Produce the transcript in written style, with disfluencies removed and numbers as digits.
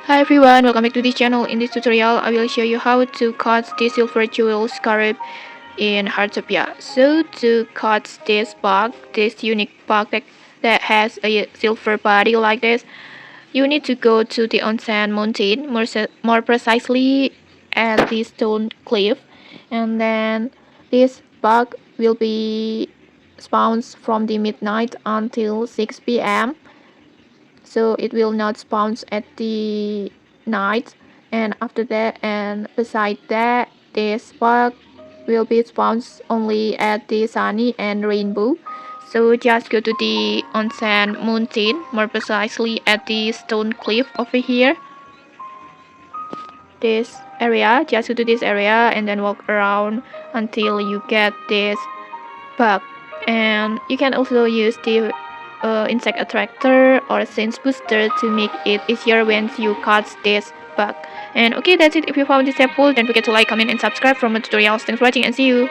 Hi everyone, welcome back to this channel. In this tutorial, I will show you how to cut the Silver Jewel Scarab in Heartopia. So to cut this bug, this unique bug that has a silver body like this, you need to go to the Onsen Mountain, more precisely at the stone cliff, and then this bug will be spawned from the midnight until 6 p.m. so it will not spawn at the night, and after that and beside that this bug will be spawned only at the sunny and rainbow. So just go to the Onsen Mountain, more precisely at the stone cliff over here, this area. Just go to this area and then walk around until you get this bug. And you can also use the insect attractor or sense booster to make it easier when you cut this bug. And okay, that's it. If you found this helpful, don't forget to like, comment, and subscribe for more tutorials. Thanks for watching and see you.